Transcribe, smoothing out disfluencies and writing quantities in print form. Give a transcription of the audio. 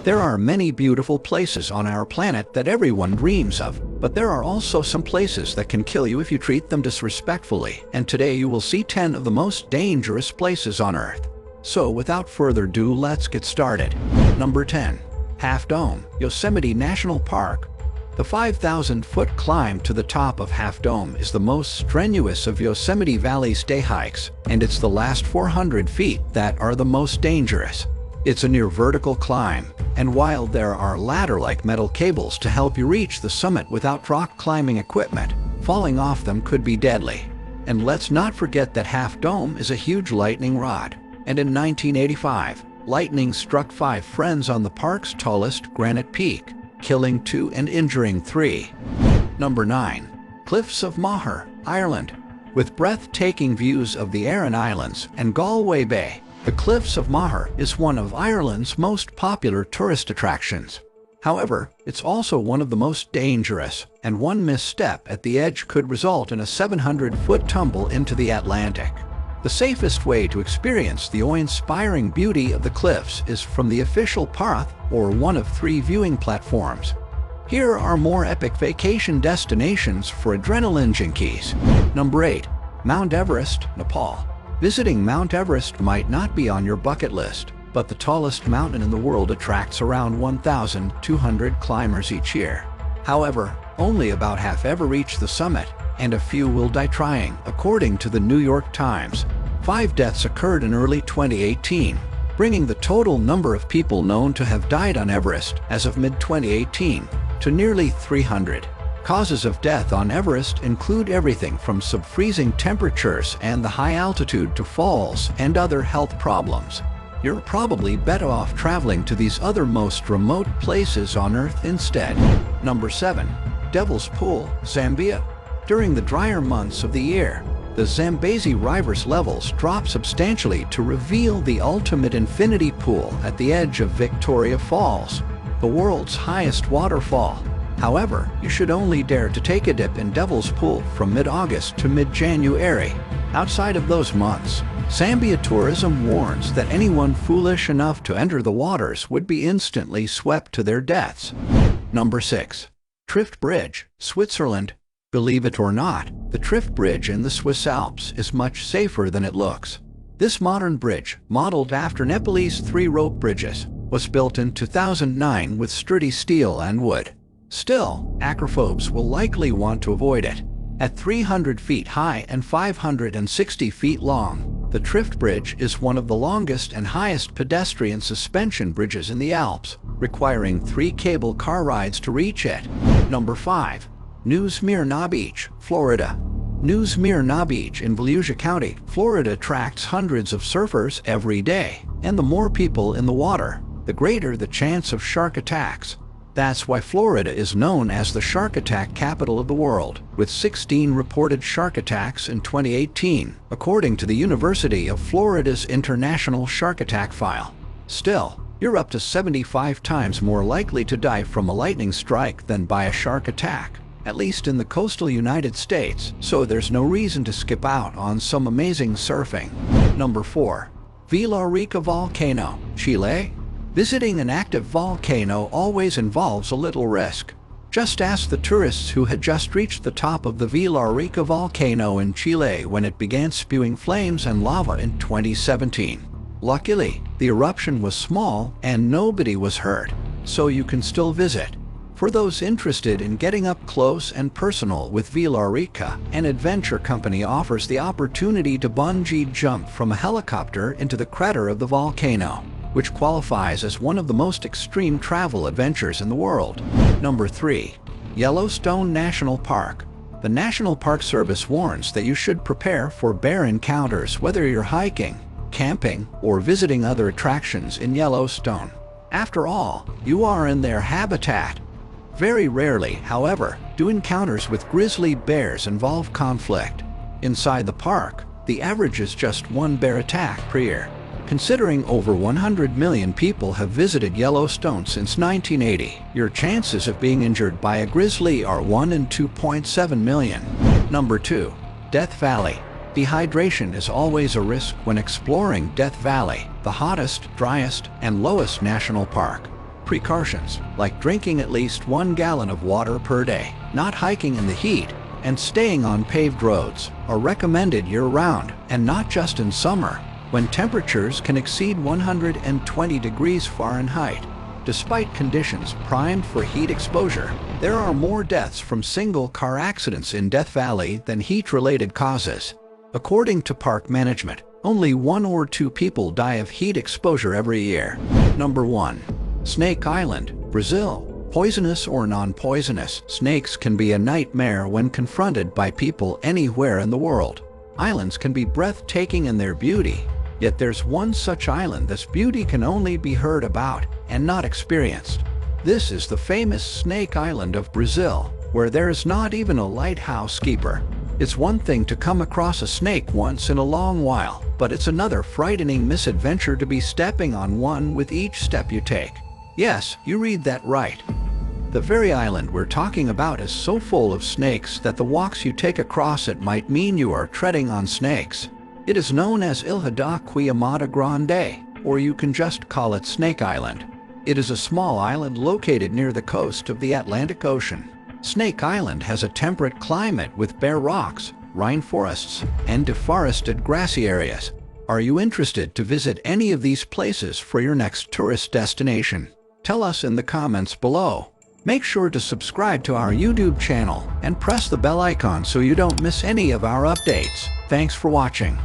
There are many beautiful places on our planet that everyone dreams of, but there are also some places that can kill you if you treat them disrespectfully. And today you will see 10 of the most dangerous places on Earth. So without further ado, let's get started. Number 10. Half Dome, Yosemite National Park. The 5,000-foot climb to the top of Half Dome is the most strenuous of Yosemite Valley's day hikes, and it's the last 400 feet that are the most dangerous. It's a near vertical climb, and while there are ladder-like metal cables to help you reach the summit without rock climbing equipment, falling off them could be deadly. And let's not forget that Half Dome is a huge lightning rod, and in 1985, lightning struck 5 friends on the park's tallest granite peak, killing 2 and injuring 3. Number 9. Cliffs of Moher, Ireland. With breathtaking views of the Aran Islands and Galway Bay, the Cliffs of Moher is one of Ireland's most popular tourist attractions. However, it's also one of the most dangerous, and one misstep at the edge could result in a 700-foot tumble into the Atlantic. The safest way to experience the awe-inspiring beauty of the cliffs is from the official path or one of 3 viewing platforms. Here are more epic vacation destinations for adrenaline junkies. Number 8. Mount Everest, Nepal. Visiting Mount Everest might not be on your bucket list, but the tallest mountain in the world attracts around 1,200 climbers each year. However, only about half ever reach the summit, and a few will die trying, according to the New York Times. 5 deaths occurred in early 2018, bringing the total number of people known to have died on Everest as of mid-2018 to nearly 300. Causes of death on Everest include everything from sub-freezing temperatures and the high altitude to falls and other health problems. You're probably better off traveling to these other most remote places on Earth instead. Number 7. Devil's Pool, Zambia. During the drier months of the year, the Zambezi River's levels drop substantially to reveal the ultimate infinity pool at the edge of Victoria Falls, the world's highest waterfall. However, you should only dare to take a dip in Devil's Pool from mid-August to mid-January. Outside of those months, Zambia Tourism warns that anyone foolish enough to enter the waters would be instantly swept to their deaths. Number 6. Trift Bridge, Switzerland. Believe it or not, the Trift Bridge in the Swiss Alps is much safer than it looks. This modern bridge, modeled after Nepalese 3-rope bridges, was built in 2009 with sturdy steel and wood. Still, acrophobes will likely want to avoid it. At 300 feet high and 560 feet long, the Trift Bridge is one of the longest and highest pedestrian suspension bridges in the Alps, requiring 3 cable car rides to reach it. Number 5. New Smyrna Beach, Florida. New Smyrna Beach in Volusia County, Florida attracts hundreds of surfers every day, and the more people in the water, the greater the chance of shark attacks. That's why Florida is known as the shark attack capital of the world, with 16 reported shark attacks in 2018, according to the University of Florida's International Shark Attack File. Still, you're up to 75 times more likely to die from a lightning strike than by a shark attack, at least in the coastal United States, so there's no reason to skip out on some amazing surfing. Number 4. VILLARICA Volcano, Chile. Visiting an active volcano always involves a little risk. Just ask the tourists who had just reached the top of the VILLARICA volcano in Chile when it began spewing flames and lava in 2017. Luckily, the eruption was small and nobody was hurt, so you can still visit. For those interested in getting up close and personal with VILLARICA, an adventure company offers the opportunity to bungee jump from a helicopter into the crater of the volcano, which qualifies as one of the most extreme travel adventures in the world. Number 3. Yellowstone National Park. The National Park Service warns that you should prepare for bear encounters whether you're hiking, camping, or visiting other attractions in Yellowstone. After all, you are in their habitat. Very rarely, however, do encounters with grizzly bears involve conflict. Inside the park, the average is just 1 bear attack per year. Considering over 100 million people have visited Yellowstone since 1980, your chances of being injured by a grizzly are 1 in 2.7 million. Number 2. Death Valley. Dehydration is always a risk when exploring Death Valley, the hottest, driest, and lowest national park. Precautions, like drinking at least 1 gallon of water per day, not hiking in the heat, and staying on paved roads, are recommended year-round, and not just in summer, when temperatures can exceed 120 degrees Fahrenheit. Despite conditions primed for heat exposure, there are more deaths from single car accidents in Death Valley than heat-related causes. According to park management, only 1 or 2 people die of heat exposure every year. Number 1. Snake Island, Brazil. Poisonous or non-poisonous, snakes can be a nightmare when confronted by people anywhere in the world. Islands can be breathtaking in their beauty, yet there's one such island this beauty can only be heard about and not experienced. This is the famous Snake Island of Brazil, where there is not even a lighthouse keeper. It's one thing to come across a snake once in a long while, but it's another frightening misadventure to be stepping on one with each step you take. Yes, you read that right. The very island we're talking about is so full of snakes that the walks you take across it might mean you are treading on snakes. It is known as Ilha da Quiamada Grande, or you can just call it Snake Island. It is a small island located near the coast of the Atlantic Ocean. Snake Island has a temperate climate with bare rocks, rainforests, and deforested grassy areas. Are you interested to visit any of these places for your next tourist destination? Tell us in the comments below. Make sure to subscribe to our YouTube channel and press the bell icon so you don't miss any of our updates. Thanks for watching.